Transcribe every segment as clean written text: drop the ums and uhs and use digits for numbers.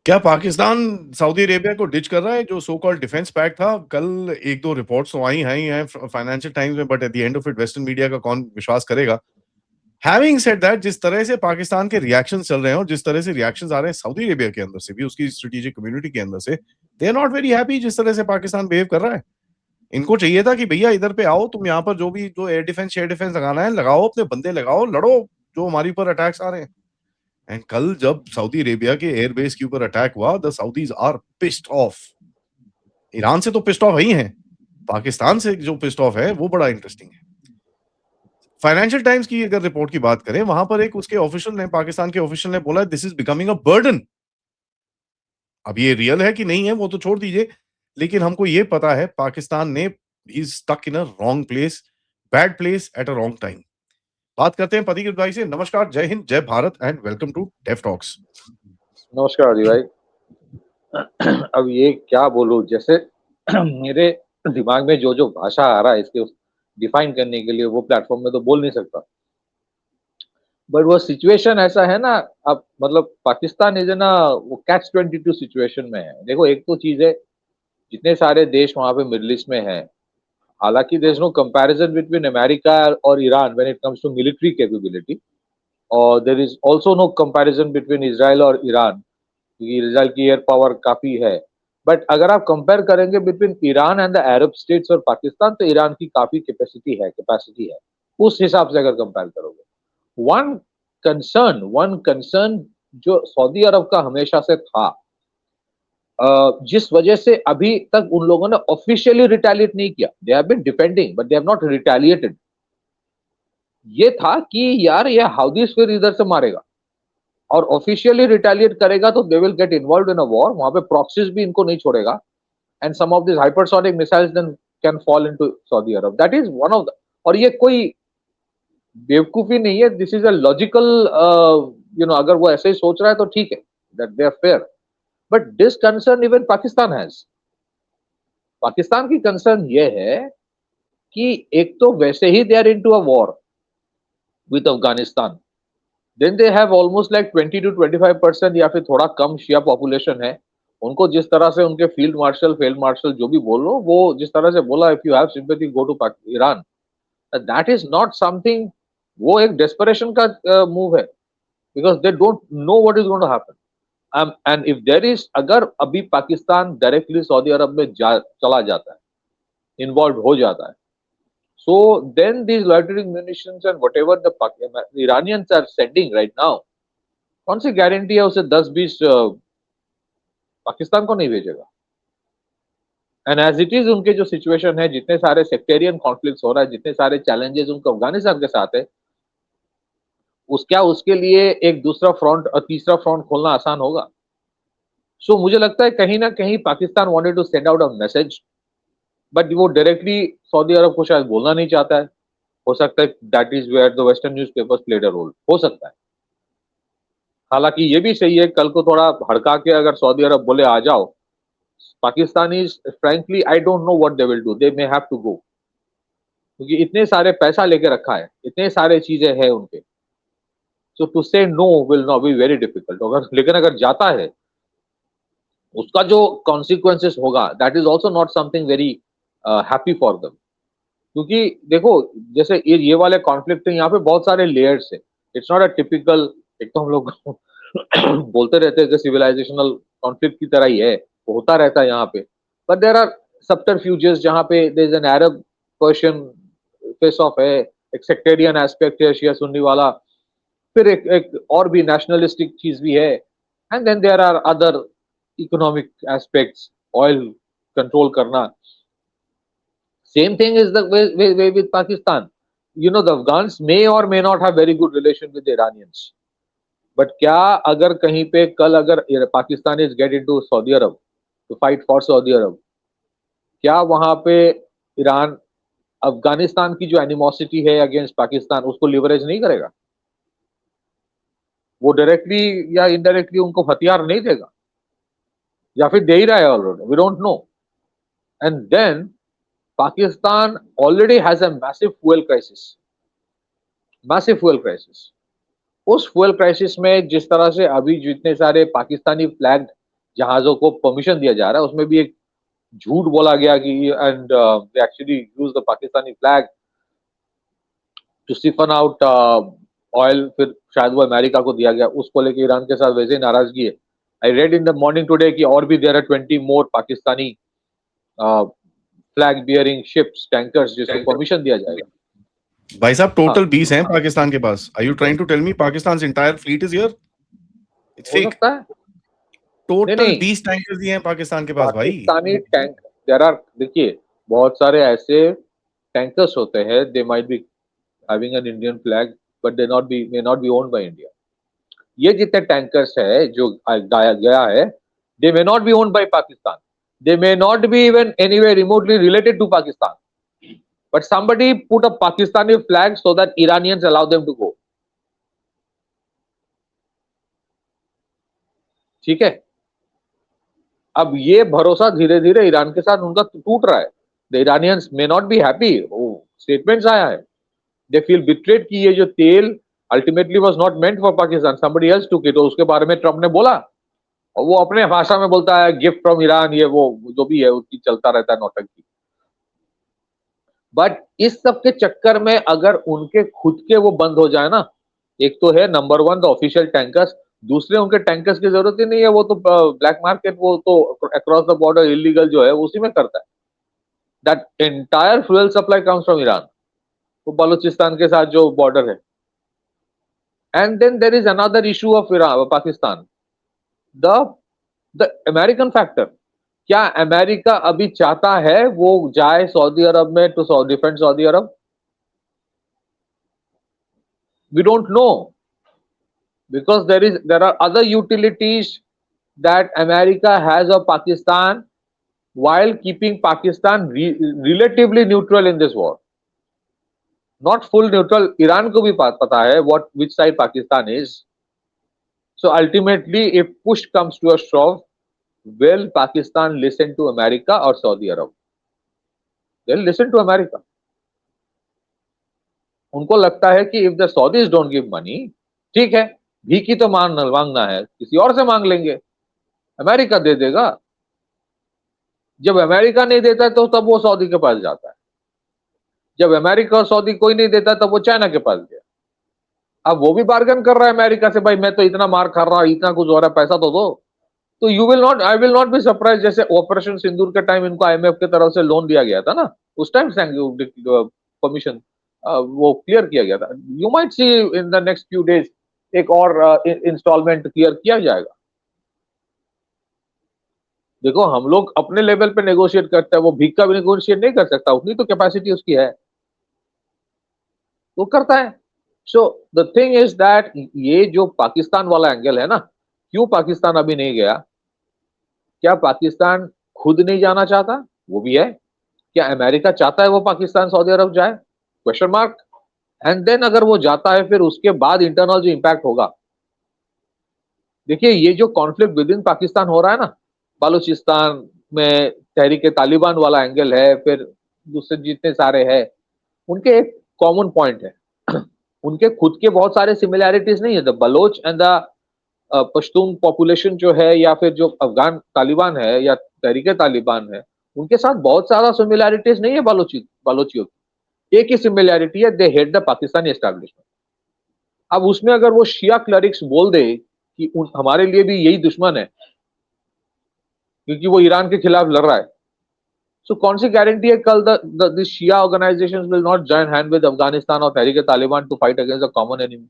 क्या Pakistan Saudi Arabia को ditch कर रहा है? जो सो कॉल्ड डिफेंस पैक्ट था, कल 1-2 रिपोर्ट्स तो आई हैं फाइनेंशियल टाइम्स में, but at the end of it western media का कौन विश्वास करेगा? हैविंग सेड दैट, जिस तरह से पाकिस्तान के रिएक्शंस चल रहे हैं और जिस तरह से रिएक्शंस आ रहे हैं सऊदी अरेबिया के अंदर से भी, उसकी स्ट्रेटेजिक कम्युनिटी के अंदर से, they are not very happy जिस तरह से पाकिस्तान बिहेव कर रहा है। इनको चाहिए था कि भैया इधर पे आओ, तुम यहाँ पर जो एयर डिफेंस लगाना है लगाओ, अपने बंदे लगाओ, लड़ो जो हमारे ऊपर अटैक्स आ रहे हैं। एंड कल जब सऊदी अरेबिया के एयरबेस के ऊपर अटैक हुआ, the Saudis are pissed off. Iran से तो पिस्ड ऑफ ही हैं, पाकिस्तान से जो पिस्ड ऑफ है वो बड़ा इंटरेस्टिंग है। फाइनेंशियल टाइम्स की अगर रिपोर्ट की बात करें, वहां पर एक उसके ऑफिशियल ने, पाकिस्तान के ऑफिशियल ने बोला, this is becoming a burden. अब ये रियल है कि नहीं है वो तो छोड़ दीजिए, लेकिन हमको ये पता है पाकिस्तान ने is stuck in a wrong place, bad place at a wrong time. बात करते हैं पति के भाई से। नमस्कार, जय हिंद, जय Bharat and welcome to deaf talks. नमस्कार अली भाई। अब ये क्या बोलूं, जैसे मेरे दिमाग में जो जो भाषा आ रहा है इसके डिफाइन करने के लिए वो प्लेटफॉर्म में तो बोल नहीं सकता। बट वो सिचुएशन ऐसा है ना, अब मतलब पाकिस्तान इज ना वो कैच 22 सिचुएशन में है। देखो, एक तो चीज है, जितने सारे देश वहां पे मिडिल ईस्ट में है, हालांकि there is no comparison between America और Iran when it comes to military capability, और there is also no comparison between Israel और ईरान, क्योंकि इसराइल की एयर पावर काफी है। बट अगर आप कंपेयर करेंगे between Iran and the Arab states और पाकिस्तान, तो ईरान की काफी कैपेसिटी है उस हिसाब से अगर कंपेयर करोगे। वन कंसर्न जो सऊदी अरब का हमेशा से था, जिस वजह से अभी तक उन लोगों ने ऑफिशियली रिटेलिएट नहीं किया, they have been defending but they have not retaliated, ये था कि यार ये हाउदीज फिर इधर से मारेगा और ऑफिशियली रिटेलिएट करेगा तो they will get involve in a war, वहां पे प्रॉक्सीज भी इनको नहीं छोड़ेगा, and some of this hypersonic missiles then can fall into Saudi Arabia. That is one of the, और ये कोई बेवकूफी नहीं है, दिस इज अ लॉजिकल, अगर वो ऐसे ही सोच रहा है तो ठीक है, that they are fair. But this concern even Pakistan has. Pakistan की कंसर्न ये है कि एक तो वैसे ही they are into a war with Afghanistan, then they have almost like 20 to 25% या फिर थोड़ा कम शिया पॉपुलेशन है। उनको जिस तरह से उनके फील्ड मार्शल जो भी बोल लो, वो जिस तरह से बोला, if you have sympathy go to Iran, that is not something, वो एक डेस्परेशन का मूव है, because they don't know what is going to happen. And if there is, अगर अभी पाकिस्तान डायरेक्टली सऊदी अरब में चला जाता है, इन्वॉल्व हो जाता है, so then these loitering munitions and whatever the Iranians are sending right now, कौन सी गारंटी है उसे 10-20 पाकिस्तान को नहीं भेजेगा? एंड एज इट इज उनके जो सिचुएशन है, जितने सारे सेक्टेरियन कॉन्फ्लिक्ट हो रहा है, जितने सारे चैलेंजेस उनको अफगानिस्तान के साथ है, उसके लिए एक दूसरा फ्रंट और तीसरा फ्रंट खोलना आसान होगा? सो मुझे लगता है कहीं ना कहीं Pakistan wanted to send out a message, but वो डायरेक्टली सऊदी अरब को शायद बोलना नहीं चाहता है। हो सकता है that is where the western newspapers played a role, हो सकता है। हालांकि ये भी सही है, कल को थोड़ा भड़का के अगर सऊदी अरब बोले आ जाओ, Pakistani frankly I don't know what they will do, they may have to go, क्योंकि इतने सारे पैसा लेके रखा है, इतने सारे चीजें हैं उनके, so to say no will not be very difficult. अगर लेकिन अगर जाता है, उसका जो कॉन्सिक्वेंसेस होगा, that is also not something very happy for them. क्योंकि देखो, जैसे ये वाले कॉन्फ्लिक्ट है, यहाँ पे बहुत सारे लेयर्स है, इट्स नॉट अ टिपिकल, एक तो हम लोग बोलते रहते हैं कि सिविलाइजेशनल कॉन्फ्लिक्ट की तरह ही है, वो होता रहता है यहाँ पे, बट देर आर सबटरफ्यूजेस जहाँ पे there is an Arab Persian face off है, एक सेक्टेरियन एस्पेक्ट है शिया सुन्नी वाला, फिर एक और भी नेशनलिस्टिक चीज भी है, and then there are other economic aspects, oil control करना। Same thing is the way with Pakistan. You know, the Afghans may or may not have very good relation with the Iranians. But क्या अगर कहीं पे कल अगर Pakistanis get into Saudi Arabia to fight for Saudi Arabia, क्या वहां पे Iran Afghanistan की जो एनिमोसिटी है अगेंस्ट पाकिस्तान उसको लिवरेज नहीं करेगा? वो डायरेक्टली या इनडायरेक्टली उनको हथियार नहीं देगा, या फिर दे ही रहा है already, we don't know. And then Pakistan already has a massive fuel crisis. उस फ्यूल क्राइसिस में जिस तरह से अभी जितने सारे पाकिस्तानी फ्लैग जहाजों को परमिशन दिया जा रहा है, उसमें भी एक झूठ बोला गया कि and they actually use the Pakistani flag to siphon out oil, फिर शायद वो अमेरिका को दिया गया, उसको लेके ईरान के साथ वैसे ही नाराजगी है। I read in the morning today कि और भी there are 20 more Pakistani flag bearing ships, tankers जिसको परमिशन दिया जाएगा। भाई साहब हाँ, टोटल 20 हैं पाकिस्तान के पास। Are you trying to tell me Pakistan entire fleet is here? It's हो फेक। सकता है। नहीं टोटल नहीं 20 टैंकर्स दिए हैं पाकिस्तान के पास भाई। पाकिस्तानी टैंक, देयर आर, देखिए बहुत सारे ऐसे टैंकर्स होते हैं, they might be having an Indian flag but they not be, may not be owned by India. ये जितने टैंकर्स है जो गाया गया है, they may not be owned by Pakistan, they may not be even anyway remotely related to Pakistan, but somebody put a Pakistani flag so that Iranians allow them to go. ठीक है, अब ये भरोसा धीरे धीरे ईरान के साथ उनका टूट रहा है। The Iranians may not be happy, statements आया है, दे फील बिट्रेड कि ये जो तेल ultimately was not meant for Pakistan, somebody else took it। तो उसके बारे में ट्रम्प ने बोला, और वो अपने भाषा में बोलता है गिफ्ट फ्रॉम ईरान, ये वो जो भी है उसकी चलता रहता है नौटंकी। बट इस सब के चक्कर में अगर उनके खुद के वो बंद हो जाए ना, एक तो है number one the official tankers, दूसरे उनके टैंकर्स की जरूरत ही नहीं है, वो तो ब्लैक मार्केट, वो तो अक्रॉस द बॉर्डर इलीगल जो है उसी में करता है। That entire fuel supply comes from Iran, वो बलूचिस्तान के साथ जो बॉर्डर है। And then there is another issue of Pakistan, the the American factor. क्या अमेरिका अभी चाहता है वो जाए सऊदी अरब में to defend Saudi Arabia? We don't know, because there are other utilities that America has of Pakistan, while keeping Pakistan relatively neutral in this war. Not full neutral. Iran को भी पता है which side Pakistan is. So ultimately, if push comes to a shove, will Pakistan listen to America or Saudi Arab? They'll listen to America. उनको लगता है कि if the Saudis don't give money, ठीक है, भीख तो मांगना है, किसी और से मांग लेंगे, अमेरिका दे देगा। जब अमेरिका नहीं देता है तो तब वो सऊदी के पास जाता है, जब अमेरिका और सऊदी कोई नहीं देता तब वो चाइना के पास गया। अब वो भी बार्गन कर रहा है अमेरिका से, भाई मैं तो इतना मार खा रहा हूं, इतना कुछ हो रहा है, पैसा तो दो। तो I will not be surprise, जैसे ऑपरेशन सिंदूर के टाइम इनको आईएमएफ की तरफ से लोन दिया गया था ना, उस टाइम परमिशन वो क्लियर किया गया था। You might see in the next few days एक और इंस्टॉलमेंट क्लियर किया जाएगा। देखो हम लोग अपने लेवल पे नेगोशिएट करते हैं, वो भीख का भी नेगोशिएट नहीं कर सकता, उतनी तो कैपेसिटी उसकी है, वो करता है। So the thing is that ये जो पाकिस्तान वाला एंगल है ना, क्यों पाकिस्तान अभी नहीं गया? क्या पाकिस्तान खुद नहीं जाना चाहता? वो भी है। क्या अमेरिका चाहता है वो पाकिस्तान सऊदी अरब जाए? Question mark. एंड देन अगर वो जाता है, फिर उसके बाद इंटरनल जो इंपैक्ट होगा, देखिए ये जो कॉन्फ्लिक्ट विद इन पाकिस्तान हो रहा है ना, बलूचिस्तान में तहरीक तालिबान वाला एंगल है, फिर दूसरे जितने सारे हैं, उनके एक कॉमन पॉइंट है उनके खुद के बहुत सारे सिमिलैरिटीज नहीं है। The Baloch and the Pashtun population जो है, या फिर जो अफगान तालिबान है या तहरीक तालिबान है, उनके साथ बहुत सारा सिमिलैरिटीज नहीं है बालोचियों की। एक ही सिमिलैरिटी है, they hate the Pakistani establishment. अब उसमें अगर वो शिया क्लरिक्स बोल दे कि हमारे लिए भी यही दुश्मन है क्योंकि वो ईरान के खिलाफ लड़ रहा है, सो कौन सी गारंटी है कल the Shia organisations will not join hand with Afghanistan और Tehrik Taliban to fight against the common enemy?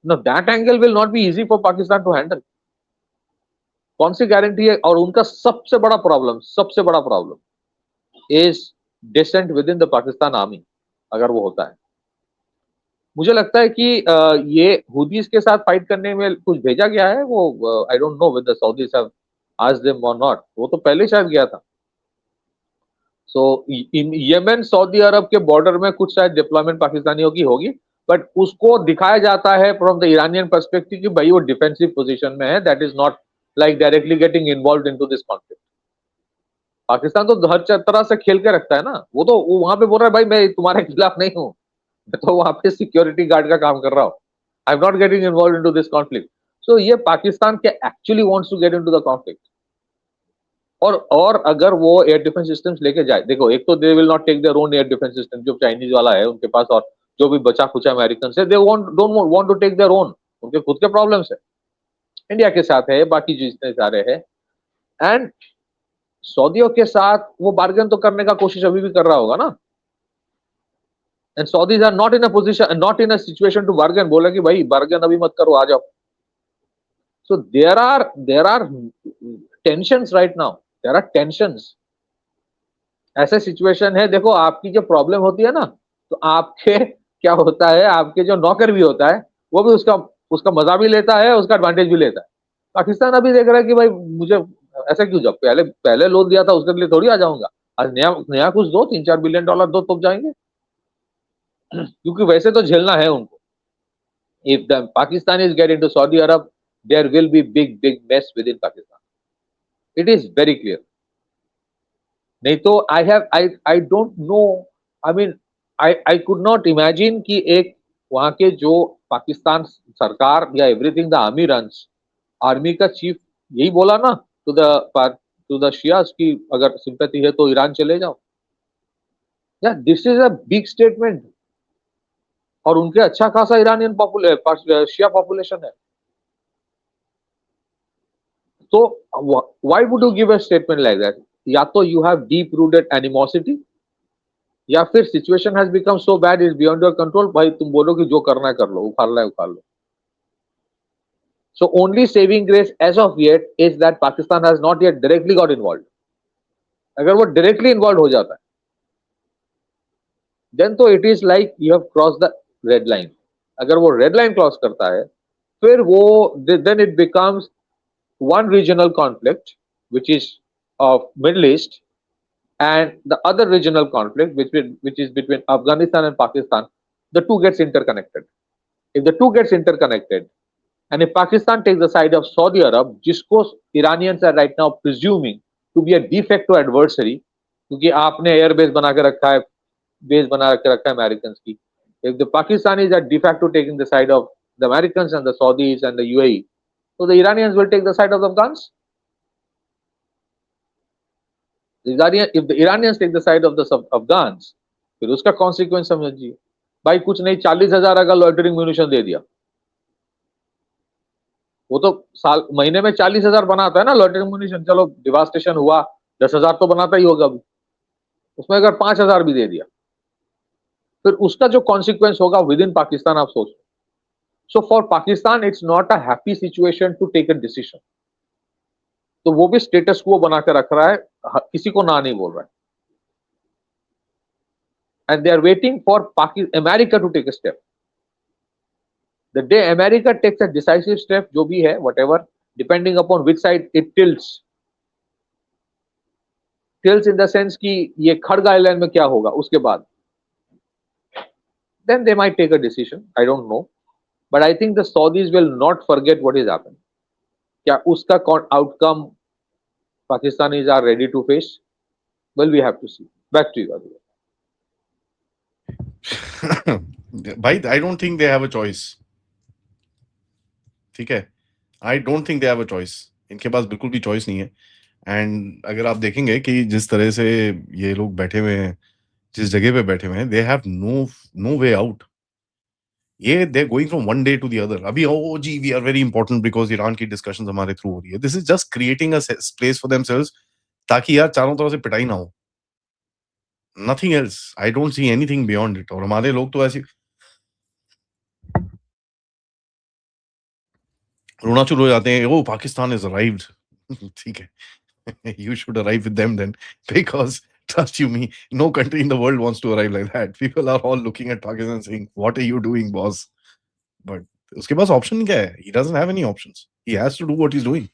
No, that angle will not be easy for Pakistan to handle. कौन सी गारंटी है? और उनका सबसे बड़ा problem is dissent within the Pakistan army, अगर वो होता है। मुझे लगता है कि ये हुदीज के साथ फाइट करने में कुछ भेजा गया है, वो आई don't know with the Saudis have asked them और नॉट, वो तो पहले शायद गया था। सो इन यमन सऊदी अरब के बॉर्डर में कुछ शायद डिप्लॉयमेंट पाकिस्तानियों की होगी, बट उसको दिखाया जाता है फ्रॉम द ईरानियन पर्सपेक्टिव कि भाई वो डिफेंसिव पोजीशन में है, that is not like directly getting involve into this conflict. Pakistan तो हर तरह से खेल के रखता है ना, वो तो वहां पे बोल रहा है भाई मैं तुम्हारे खिलाफ नहीं हूं, मैं तो वहां पे सिक्योरिटी गार्ड का काम कर रहा हूं, I am not getting involve into this conflict. So ये पाकिस्तान के actually wants to get into the conflict. और अगर वो एयर डिफेंस सिस्टम्स लेके जाए, देखो एक तो they will not take their own air defence system, जो चाइनीज वाला है उनके पास, और जो भी बचा खुचा अमेरिकन से, they don't want to take their own, उनके खुद के प्रॉब्लम्स है, इंडिया के साथ है, बाकी जितने सारे हैं। एंड सऊदियों के साथ वो बार्गेन तो करने का कोशिश अभी भी कर रहा होगा ना, and Saudis are not in a position, not in a situation to bargain, बोला कि भाई बार्गेन अभी मत करो, आ जाओ। So there are tensions right now, there are tensions. ऐसे सिचुएशन है, देखो आपकी जो प्रॉब्लम होती है ना, तो आपके क्या होता है, आपके जो नौकर भी होता है वो भी उसका उसका मजा भी लेता है, उसका एडवांटेज भी लेता है। पाकिस्तान अभी देख रहा है कि भाई मुझे ऐसा क्यों, जब पहले पहले लोन दिया था उसके लिए थोड़ी आ जाऊंगा, आज नया नया कुछ दो, $3-4 बिलियन दो तब जाएंगे। क्योंकि वैसे तो झेलना है उनको। If the Pakistan is get into Saudi Arabia, there will be big mess with in Pakistan, it is very clear. नहीं तो I don't know, I mean I could not imagine कि एक वहां के जो पाकिस्तान सरकार या everything the army runs, army का चीफ यही बोला ना टू द शियास की अगर सिंपैथी है तो ईरान चले जाओ। या this is a big statement, और उनके अच्छा खासा ईरानियन शिया पॉपुलेशन है। तो why would you give a statement like that? या तो you have deep rooted animosity, या फिर situation has become so bad, is beyond your control, भाई तुम बोलो कि जो करना है कर लो, उखाड़ना है उखाड़ लो। So only saving grace as of yet is that Pakistan has not yet directly got involved. अगर वो directly involved हो जाता है, then तो it is like you have crossed the red line. अगर वो red line cross करता है, फिर वो then it becomes one regional conflict, which is of Middle East, and the other regional conflict, which is between Afghanistan and Pakistan. The two gets interconnected. If the two gets interconnected, and if Pakistan takes the side of Saudi Arab, जिसको Iranians are right now presuming to be a de facto adversary, क्योंकि आपने air base बना के रखा है, base बना के रखा है अमेरिकन की। If the Pakistanis are de facto taking the side of the Americans and the Saudis and the UAE, so the Iranians will take the side of the Afghans. If the Iranians take the side of the Afghans, फिर उसका consequence समझिए। भाई कुछ नहीं, 40,000 अगर loitering munition दे दिया, वो तो साल महीने में 40,000 बनाता है ना लॉइटरिंग म्यूनिशन। चलो डिवास्टेशन हुआ, 10,000 तो बनाता ही होगा अभी, उसमें अगर 5,000 भी दे दिया, फिर उसका जो कॉन्सिक्वेंस होगा विद इन पाकिस्तान आप सोचो। So for Pakistan it's not a happy situation to take a decision. तो वो भी स्टेटस को बना कर रख रहा है, किसी को ना नहीं बोल रहा है, and they are waiting for America to take a step. The day America takes a decisive step, जो भी है whatever, depending upon which side it tilts in the sense कि ये खड़ग आइलैंड में क्या होगा उसके बाद, then they might take a decision. I don't know, but I think the Saudis will not forget what is happening. क्या उसका outcome Pakistanis are ready to face? Well, we have to see. Back to you, Adil. भाई I don't think they have a choice. ठीक है, I don't think they have a choice, इनके पास बिल्कुल भी choice नहीं है। एंड अगर आप देखेंगे कि जिस तरह से ये लोग बैठे हुए हैं, जिस जगह पे बैठे हुए हैं, they have no way out. ये they going from one day to the other. अभी ओ जी we are very important because Iran की डिस्कशंस हमारे थ्रू हो रही है। This is just creating a place for themselves, ताकि यार चारों तरफ से पिटाई ना हो, nothing else. I don't see anything beyond it. और हमारे लोग तो ऐसे रोना शुरू हो जाते हैं, ओ पाकिस्तान इज अराइव्ड। ठीक है, you should arrive with them then, because trust you me, no country in the world wants to arrive like that. People are all looking at Pakistan saying, what are you doing, boss? But uske paas option kya hai? He doesn't have any options. He has to do what he's doing.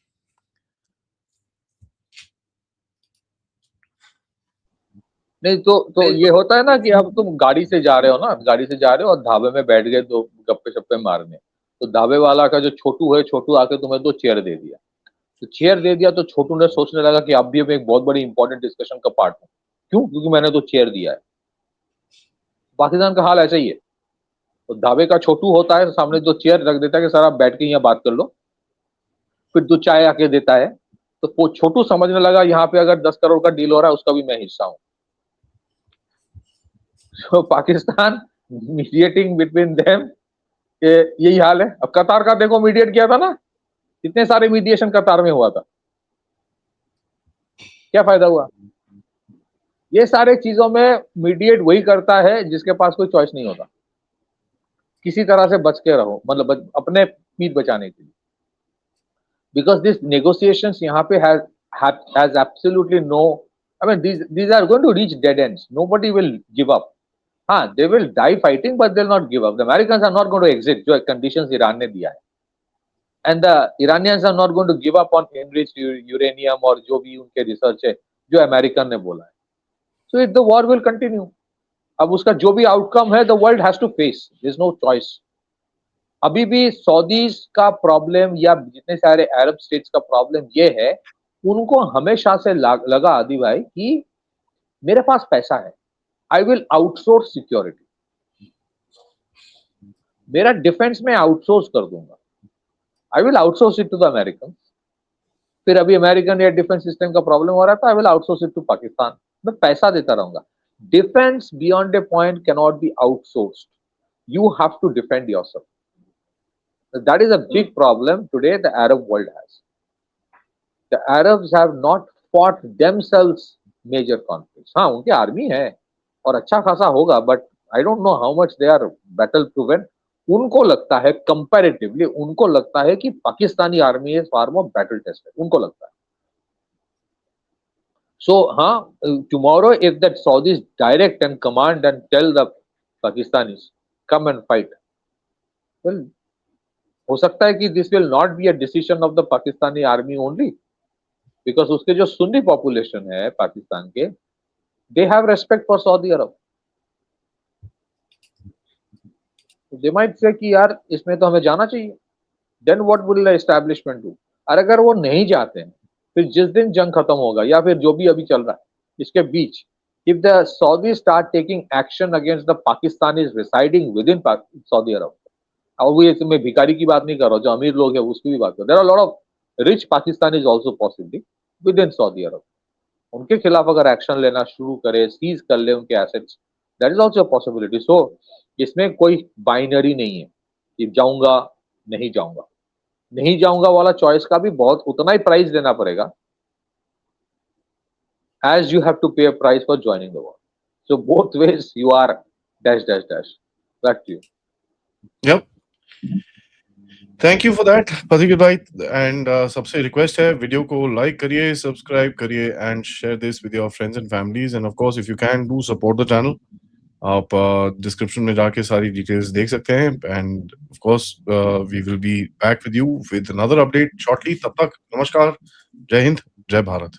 नहीं तो ये होता है ना कि अब तुम गाड़ी से जा रहे हो ना, गाड़ी से जा रहे हो और ढाबे में बैठ गए दो गप्पे शप्पे मारने, तो ढाबे वाला का जो छोटू है, छोटू आके तुम्हें 2 चेयर दे दिया। तो चेयर दे दिया तो छोटू ने सोचने लगा कि अब भी मैं एक बहुत बड़ी इंपॉर्टेंट डिस्कशन का पार्ट हूँ। क्यों? क्योंकि मैंने तो चेयर दिया है। पाकिस्तान का हाल ऐसा ही है। तो ढाबे का छोटू होता है, सामने 2 चेयर रख देता है कि सर आप बैठ के यहाँ बात कर लो, फिर दूध चाय आके देता है, तो वो छोटू समझने लगा यहाँ पे अगर 10 करोड़ का डील हो रहा है उसका भी मैं हिस्सा हूँ। तो पाकिस्तान मीडिएटिंग बिटवीन देम, यही हाल है। अब कतार का देखो, मीडिएट किया था ना, कितने सारे मीडिएशन कतार में हुआ था, क्या फायदा हुआ? ये सारे चीजों में मीडिएट वही करता है जिसके पास कोई चॉइस नहीं होता, किसी तरह से बच के रहो, मतलब अपने पीठ बचाने के लिए। बिकॉज दिस नेगोशिएशंस यहाँ पे has absolutely no, I mean these are going to reach dead ends. Nobody will give up. हाँ, they will die fighting, but they'll not give up. The Americans are not going to exit जो conditions Iran ने दिया है, and the Iranians are not going to give up on enriched uranium और जो भी उनके research है जो अमेरिकन ने बोला है. So the war will continue. अब उसका जो भी आउटकम है, the world has to face. There is no choice. अभी भी सऊदीज का प्रॉब्लम या जितने सारे अरब स्टेट्स का प्रॉब्लम ये है, उनको हमेशा से लगा आदि भाई कि मेरे पास पैसा है, आई विल आउटसोर्स सिक्योरिटी, मेरा डिफेंस में आउटसोर्स कर दूंगा, I will outsource it to the American. फिर अभी अमेरिकन या डिफेंस सिस्टम का प्रॉब्लम हो रहा था, I will outsource it to Pakistan. मैं पैसा देता रहूंगा. Defence beyond a point can not be outsourced. You have to defend yourself. That is a big problem today the Arab world has. The Arabs have not fought themselves major conflicts. हाँ, उनकी army है और अच्छा खासा होगा, but I don't know how much they are battle proven. उनको लगता है comparatively, उनको लगता है कि Pakistani army is far more battle tested. उनको लगता है. So हाँ, tomorrow if that Saudis direct and command and tell the Pakistanis come and fight, well, हो सकता है कि this will not be a decision of the Pakistani army only, because उसके जो सुन्नी पॉपुलेशन है पाकिस्तान के, they have respect for Saudi Arabia. They might say कि यार इसमें तो हमें जाना चाहिए. Then what will the establishment do? और अगर वो नहीं जाते हैं, फिर जिस दिन जंग खत्म होगा या फिर जो भी अभी चल रहा है इसके बीच, if the Saudi start taking action against the Pakistanis residing within Saudi Arabia, और वो इसमें भिखारी की बात नहीं कर रहा, जो अमीर लोग हैं उसकी भी बात कर. There are lot of rich Pakistanis also possibly within Saudi Arabia. उनके खिलाफ अगर एक्शन लेना शुरू करे, सीज कर ले उनके assets, that is also a possibility. So इसमें कोई बाइनरी नहीं है कि जाऊंगा नहीं जाऊंगा. नहीं जाऊंगा वाला चॉइस का भी बहुत उतना ही प्राइस देना पड़ेगा as you have to pay a price for joining the war. So both ways you are dash dash dash. Back to you. Yep. Thank you for that पथिक भाई. एंड सबसे रिक्वेस्ट है, वीडियो को like करिए, subscribe करिए and share this with your friends and families. And of course if you can do support the channel. आप description में जाके सारी डिटेल्स देख सकते हैं. And of course we will be back with you with another update shortly. तब तक नमस्कार, जय हिंद, जय भारत.